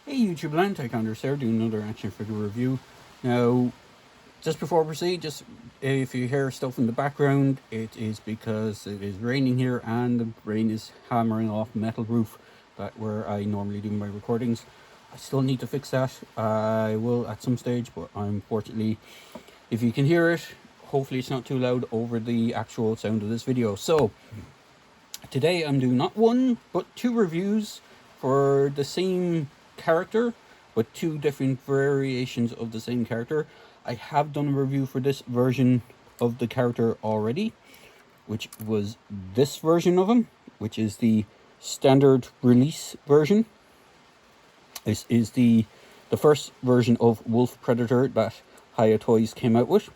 Hey YouTube land, Tycondrius here, doing another action figure review. Now, just before I proceed, just if you hear stuff in the background, it is because it is raining here and the rain is hammering off the metal roof that where I normally do my recordings. I still need to fix that. I will at some stage, but unfortunately, if you can hear it, hopefully it's not too loud over the actual sound of this video. So, today I'm doing not one, but two reviews for the same character, but two different variations of the same character. I have done a review for this version of the character already, which was this version of him, which is the standard release version. This is the first version of Wolf Predator that Hiya Toys came out with.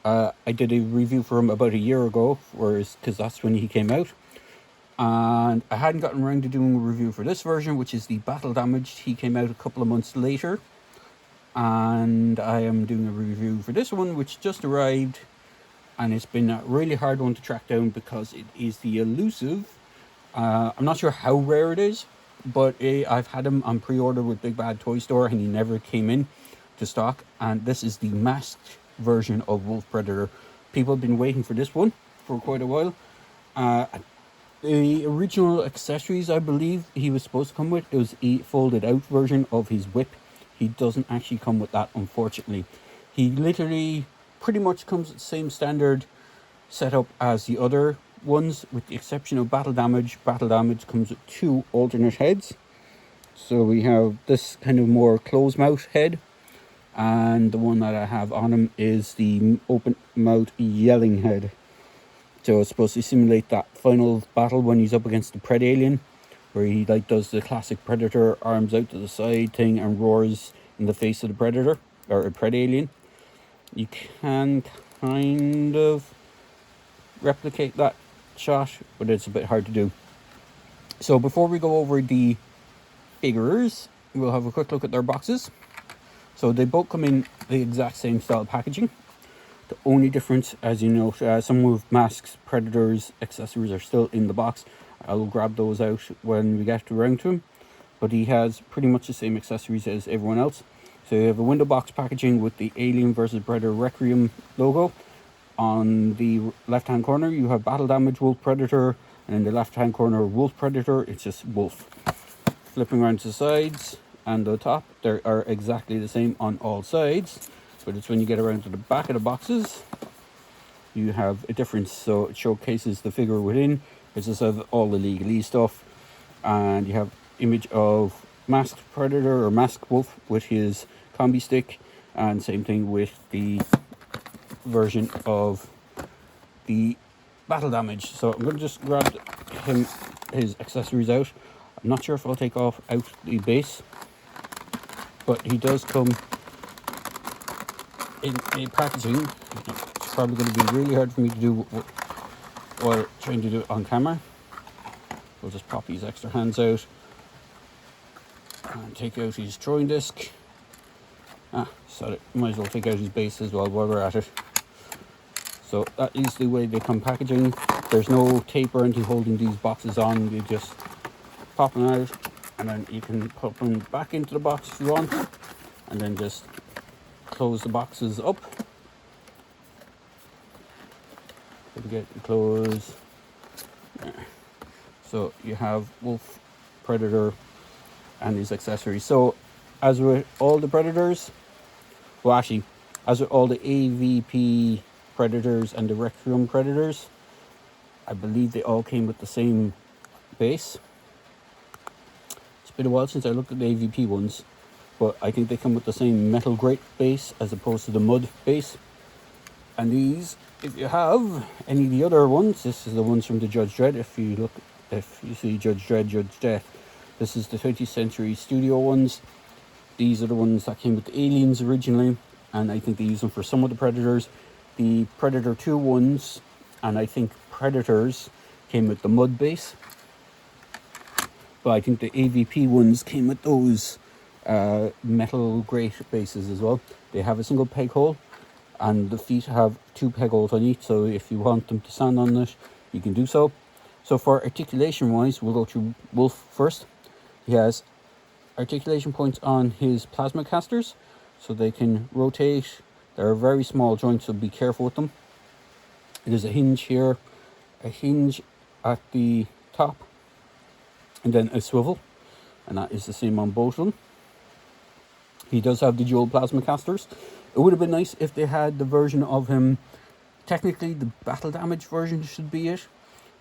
I did a review for him about a year ago, because that's when he came out. And I hadn't gotten around to doing a review for this version, which is the battle damaged. He came out a couple of months later, and I am doing a review for this one, which just arrived, and it's been a really hard one to track down because it is the elusive. I'm not sure how rare it is, but I've had him on pre-order with Big Bad Toy Store, and he never came in to stock. And this is the masked version of Wolf Predator. People have been waiting for this one for quite a while. The original accessories, I believe he was supposed to come with, it was a folded out version of his whip. He doesn't actually come with that, unfortunately. He literally pretty much comes with the same standard setup as the other ones, with the exception of battle damage. Battle damage comes with two alternate heads. So we have this kind of more closed mouth head, and the one that I have on him is the open mouth yelling head. So it's supposed to simulate that final battle when he's up against the Pred alien, where he does the classic Predator arms out to the side thing and roars in the face of the Predator, or a Pred alien. You can kind of replicate that shot, but it's a bit hard to do. So before we go over the figures, we'll have a quick look at their boxes. So they both come in the exact same style packaging. The only difference, as you know, some with masks, Predators, accessories are still in the box. I'll grab those out when we get around to him. But he has pretty much the same accessories as everyone else. So you have a window box packaging with the Alien vs. Predator Requiem logo. On the left-hand corner, you have Battle Damage Wolf Predator. And in the left-hand corner, Wolf Predator, it's just Wolf. Flipping around to the sides and the top, they are exactly the same on all sides. But it's when you get around to the back of the boxes, you have a difference. So it showcases the figure within. It just has all the legalese stuff. And you have image of masked Predator or masked Wolf with his combi stick. And same thing with the version of the battle damage. So I'm going to just grab his accessories out. I'm not sure if I'll take out the base, but he does come in a packaging. It's probably going to be really hard for me to do while trying to do it on camera. We'll just pop these extra hands out and take out his throwing disc. Sorry, might as well take out his base as well while we're at it. So that is the way they come packaging. There's no tape or anything holding these boxes on. You just pop them out, and then you can put them back into the box if you want, and then just close the boxes up. Get the close. So you have Wolf Predator and his accessories. So as with all the Predators, well actually, as with all the AvP Predators and the Requiem Predators, I believe they all came with the same base. It's been a while since I looked at the AvP ones, but I think they come with the same metal grate base as opposed to the mud base. And these, if you have any of the other ones, this is the ones from the Judge Dredd. If you see Judge Dredd, Judge Death, this is the 20th Century Studio ones. These are the ones that came with the Aliens originally, and I think they use them for some of the Predators. The Predator 2 ones, and I think Predators, came with the mud base. But I think the AvP ones came with those metal grate bases as well. They have a single peg hole, and the feet have two peg holes on each, so if you want them to stand on it, you can do so. So for articulation wise, we'll go through Wolf first. He has articulation points on his plasma casters, so they can rotate. They're very small joints, so be careful with them. There's a hinge here, a hinge at the top, and then a swivel, and that is the same on both of them. He does have the dual plasma casters. It would have been nice if they had the version of him, technically the battle damage version should be it,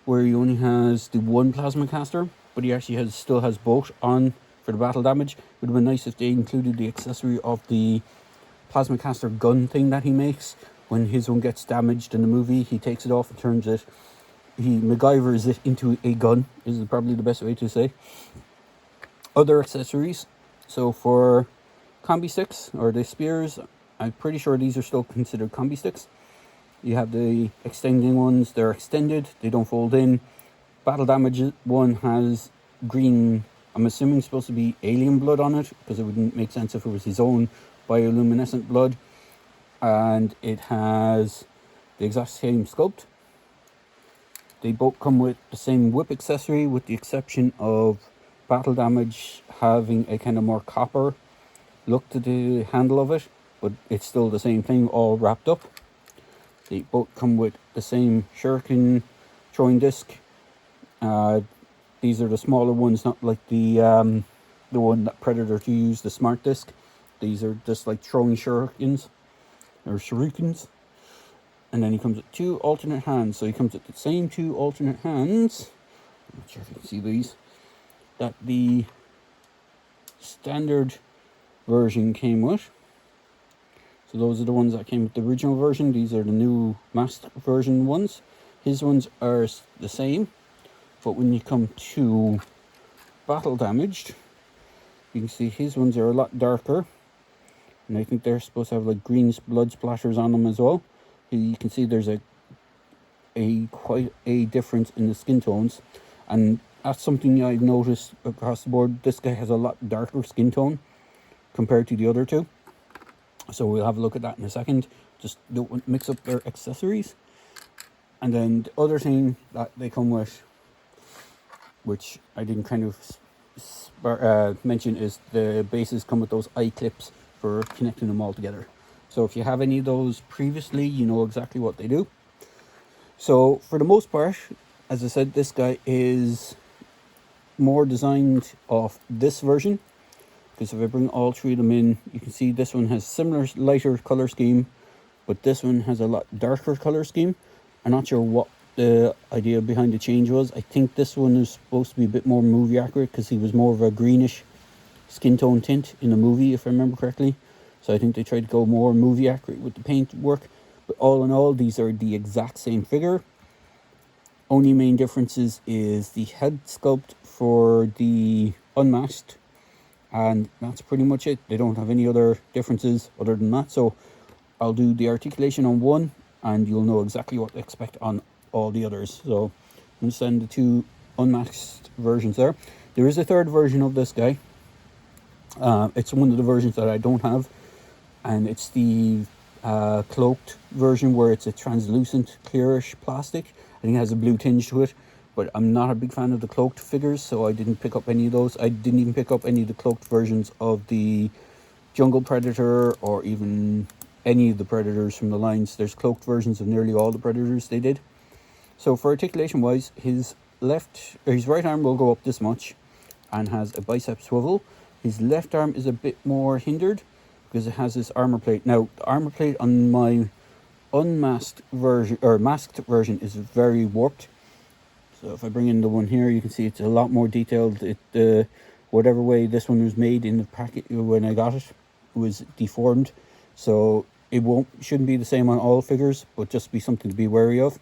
where he only has the one plasma caster, but he actually still has both on for the battle damage. It would have been nice if they included the accessory of the plasma caster gun thing that he makes. When his one gets damaged in the movie, he takes it off and turns it, he MacGyvers it into a gun, is probably the best way to say. Other accessories, so for combi sticks, or the spears, I'm pretty sure these are still considered combi sticks. You have the extending ones, they're extended, they don't fold in. Battle damage one has green, I'm assuming supposed to be alien blood on it, because it wouldn't make sense if it was his own bioluminescent blood. And it has the exact same sculpt. They both come with the same whip accessory, with the exception of battle damage having a kind of more copper look to the handle of it, but it's still the same thing all wrapped up. They both come with the same shuriken throwing disc. These are the smaller ones, not like the one that Predator 2 used, the smart disc. These are just like throwing shurikens, or shurikens. And then he comes with two alternate hands. So he comes with the same two alternate hands. I'm not sure if you can see these, that the standard version came with. So those are the ones that came with the original version. These are the new masked version ones. His ones are the same, but when you come to battle damaged, you can see his ones are a lot darker, and I think they're supposed to have like green blood splatters on them as well. You can see there's quite a difference in the skin tones, and that's something I've noticed across the board. This guy has a lot darker skin tone compared to the other two, so we'll have a look at that in a second. Just don't mix up their accessories. And then the other thing that they come with, which I didn't kind of mention, is the bases come with those eye clips for connecting them all together. So if you have any of those previously, you know exactly what they do. So for the most part, as I said, this guy is more designed off this version, because if I bring all three of them in, you can see this one has similar lighter color scheme, but this one has a lot darker color scheme. I'm not sure what the idea behind the change was. I think this one is supposed to be a bit more movie accurate, because he was more of a greenish skin tone tint in the movie, if I remember correctly. So I think they tried to go more movie accurate with the paint work. But all in all, these are the exact same figure. Only main differences is the head sculpt for the unmasked, and that's pretty much it. They don't have any other differences other than that. So I'll do the articulation on one, and you'll know exactly what to expect on all the others. So I'm send the two unmasked versions there. There is a third version of this guy. It's one of the versions that I don't have, and it's the cloaked version, where it's a translucent clearish plastic. I think it has a blue tinge to it, but I'm not a big fan of the cloaked figures, so I didn't pick up any of those. I didn't even pick up any of the cloaked versions of the Jungle Predator, or even any of the Predators from the lines. There's cloaked versions of nearly all the Predators they did. So for articulation wise, his right arm will go up this much and has a bicep swivel. His left arm is a bit more hindered because it has this armor plate. Now, the armor plate on my unmasked version, or masked version, is very warped. So if I bring in the one here, you can see it's a lot more detailed. Whatever way this one was made in the packet when I got it was deformed. So it shouldn't be the same on all figures, but just be something to be wary of.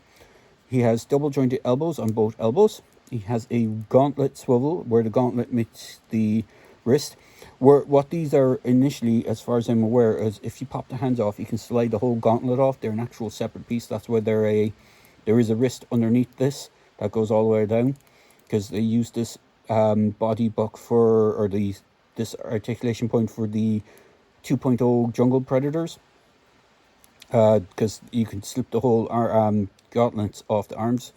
He has double jointed elbows on both elbows. He has a gauntlet swivel, where the gauntlet meets the wrist. What these are initially, as far as I'm aware, is if you pop the hands off, you can slide the whole gauntlet off. They're an actual separate piece. That's why there is a wrist underneath this that goes all the way down, because they use this body buck this articulation point for the 2.0 Jungle Predators, because you can slip the whole gauntlets off the arms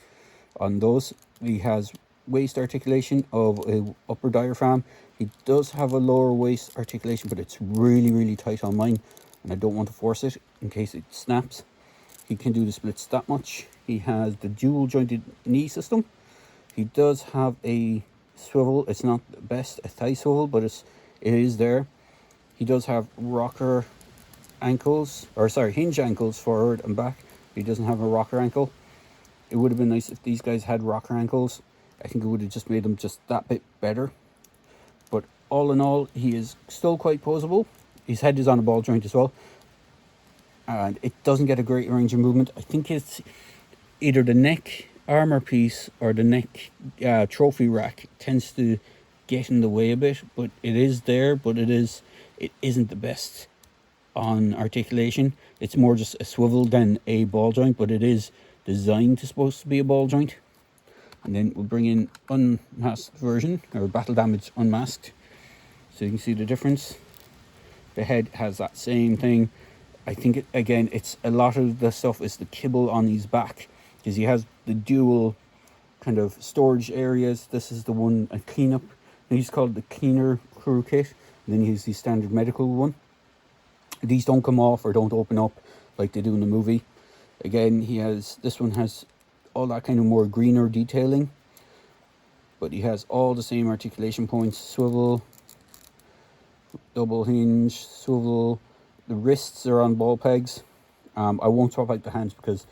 on those. He has waist articulation of a upper diaphragm. He does have a lower waist articulation, but it's really, really tight on mine, and I don't want to force it in case it snaps. He can do the splits that much. He has the dual jointed knee system. He does have a swivel. It's not the best a thigh swivel, but it is there. He does have rocker ankles, or sorry, hinge ankles forward and back. He doesn't have a rocker ankle. It would have been nice if these guys had rocker ankles. I think it would have just made them just that bit better. But all in all, he is still quite posable. His head is on a ball joint as well, and it doesn't get a great range of movement. I think it's either the neck armor piece or the neck trophy rack tends to get in the way a bit, but it is there, but it isn't the best on articulation. It's more just a swivel than a ball joint, but it is designed to supposed to be a ball joint. And then we'll bring in unmasked version, or battle damage unmasked, so you can see the difference. The head has that same thing. I think again it's a lot of the stuff is the kibble on his back, because he has the dual kind of storage areas. This is the one, a cleanup, he's called the cleaner crew kit, and then he has the standard medical one. These don't come off or don't open up like they do in the movie. Again, this one has all that kind of more greener detailing, but he has all the same articulation points: swivel, double hinge, swivel. The wrists are on ball pegs. I won't swap out the hands because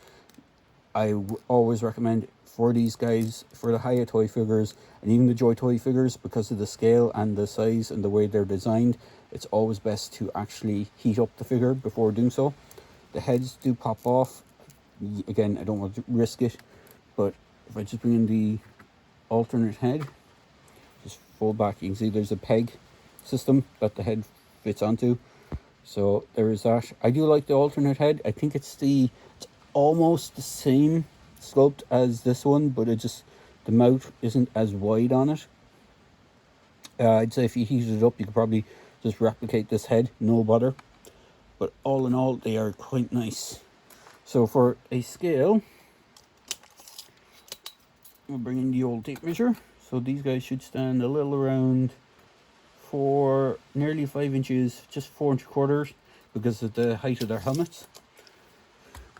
I always recommend for these guys, for the Hiya toy figures and even the Joy toy figures, because of the scale and the size and the way they're designed, it's always best to actually heat up the figure before doing so. The heads do pop off. Again, I don't want to risk it, but if I just bring in the alternate head, just fold back, you can see there's a peg system that the head fits onto. So there is that. I do like the alternate head. I think it's almost the same sculpt as this one, but the mouth isn't as wide on it. I'd say if you heated it up, you could probably just replicate this head, no bother. But all in all, they are quite nice. So for a scale, we'll bring in the old tape measure. So these guys should stand a little around nearly 5 inches, just 4 3/4, because of the height of their helmets.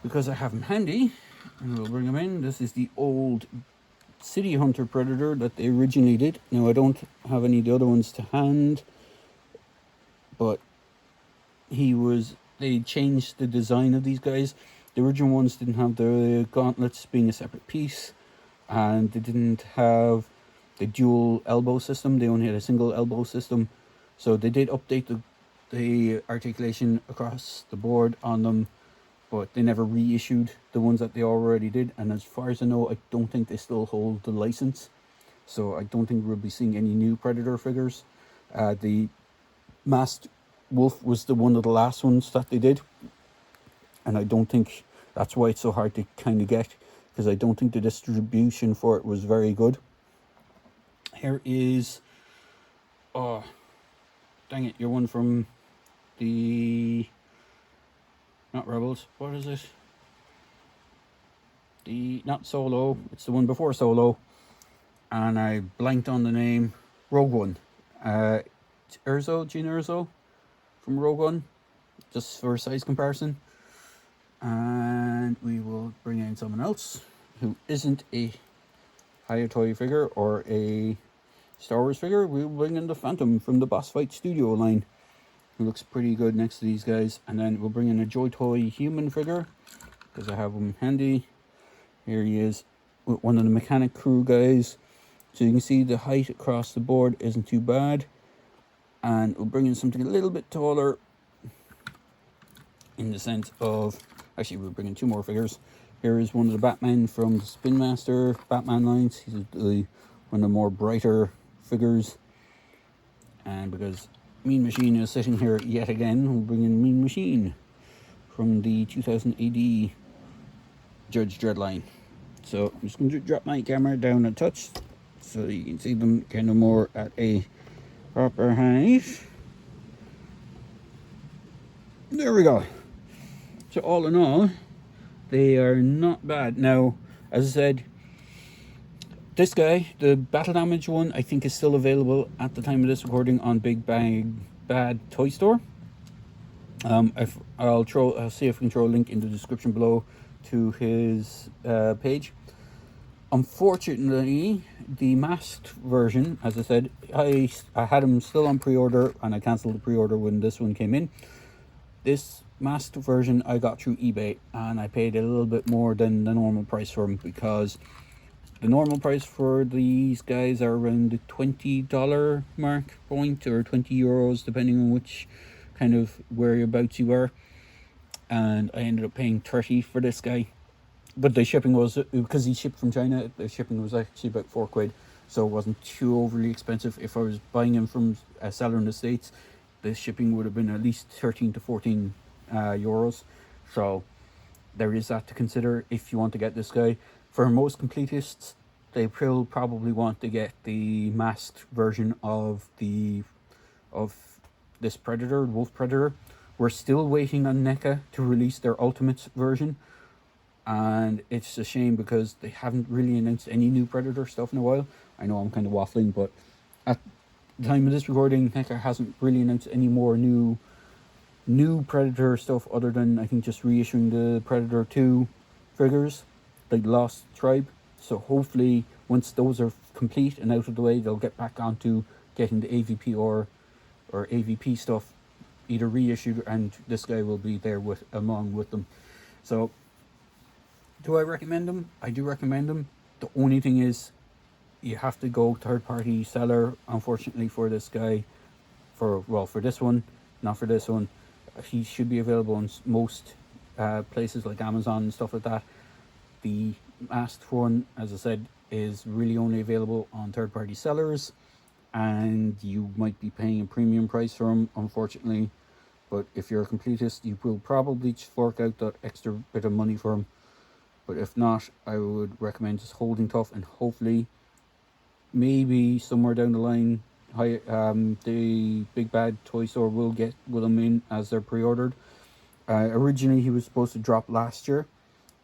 Because I have them handy, and we'll bring them in. This is the old City Hunter Predator that they originally did. Now I don't have any of the other ones to hand, but they changed the design of these guys. The original ones didn't have the gauntlets being a separate piece, and they didn't have the dual elbow system. They only had a single elbow system. So they did update the articulation across the board on them, but they never reissued the ones that they already did. And as far as I know, I don't think they still hold the license. So I don't think we'll be seeing any new Predator figures. The Masked Wolf was one of the last ones that they did, and I don't think that's why it's so hard to kind of get, because I don't think the distribution for it was very good. Here is, oh, dang it, you're one from the, not Rebels, what is it? Not Solo, it's the one before Solo, and I blanked on the name. Rogue One. Gene Erso from Rogue One, just for size comparison. And we will bring in someone else who isn't a Hiya toy figure or a Star Wars figure. We'll bring in the Phantom from the Boss Fight Studio line, who looks pretty good next to these guys. And then we'll bring in a Joy toy human figure, because I have him handy. Here he is with one of the mechanic crew guys. So you can see the height across the board isn't too bad. And we'll bring in something a little bit taller, in the sense of, actually we'll bring in 2 more figures. Here is one of the Batman from the Spin Master Batman lines. He's one of the more brighter figures. And because Mean Machine is sitting here yet again, we'll bring in Mean Machine from the 2000 AD Judge Dredd line. So I'm just going to drop my camera down a touch so you can see them kind of more at a proper height. There we go. So all in all, they are not bad. Now, as I said, This guy, the battle damage one, I think is still available at the time of this recording on Big Bad Toy Store. I'll see if we can throw a link in the description below to his page. Unfortunately, the masked version, as I said, I had him still on pre-order, and I cancelled the pre-order when this one came in. This masked version I got through eBay, and I paid a little bit more than the normal price for them, because the normal price for these guys are around the $20 mark point, or 20 euros, depending on which kind of whereabouts you are. And I ended up paying 30 for this guy. But the shipping was, because he shipped from China, the shipping was actually about £4, so it wasn't too overly expensive. If I was buying him from a seller in the States, the shipping would have been at least 13 to 14 euros. So there is that to consider if you want to get this guy. For most completists, they will probably want to get the masked version of this Predator, Wolf Predator. We're still waiting on NECA to release their Ultimates version. And it's a shame because they haven't really announced any new Predator stuff in a while. I know I'm kind of waffling, but at the time of this recording, NECA hasn't really announced any more new Predator stuff, other than I think just reissuing the Predator 2 figures, like Lost Tribe. So hopefully once those are complete and out of the way, they'll get back onto getting the AvP-r or AvP stuff either reissued, and this guy will be there along with them. So do I recommend them? I do recommend them. The only thing is, you have to go third-party seller, unfortunately, for this guy. For this one, not for this one. He should be available in most places like Amazon and stuff like that. The masked one, as I said, is really only available on third-party sellers, and you might be paying a premium price for them, unfortunately. But if you're a completist, you will probably fork out that extra bit of money for them. But if not, I would recommend just holding tough, and hopefully, maybe somewhere down the line, the Big Bad Toy Store will get them in as they're pre-ordered. Originally, he was supposed to drop last year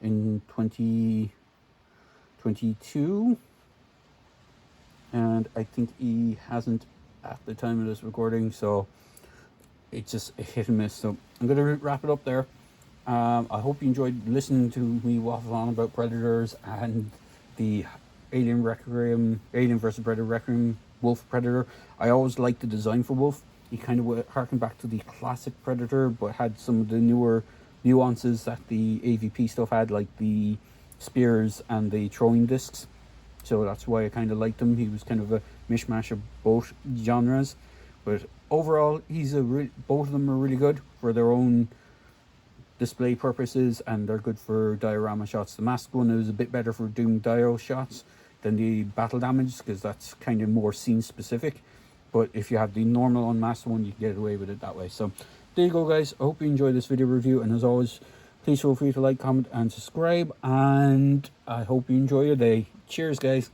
in 2022, and I think he hasn't at the time of this recording, so it's just a hit and miss. So I'm going to wrap it up there. I hope you enjoyed listening to me waffle on about Predators and the Alien vs Predator Requiem Wolf Predator. I always liked the design for Wolf. He kind of harkened back to the classic Predator, but had some of the newer nuances that the AvP stuff had, like the spears and the throwing discs. So that's why I kind of liked him. He was kind of a mishmash of both genres. But overall, both of them are really good for their own display purposes, and they're good for diorama shots. The masked one is a bit better for doing dio shots than the battle damage, because that's kind of more scene specific. But if you have the normal unmasked one, you can get away with it that way. So there you go, guys. I hope you enjoyed this video review, and as always, please feel free to like, comment and subscribe, and I hope you enjoy your day. Cheers, guys.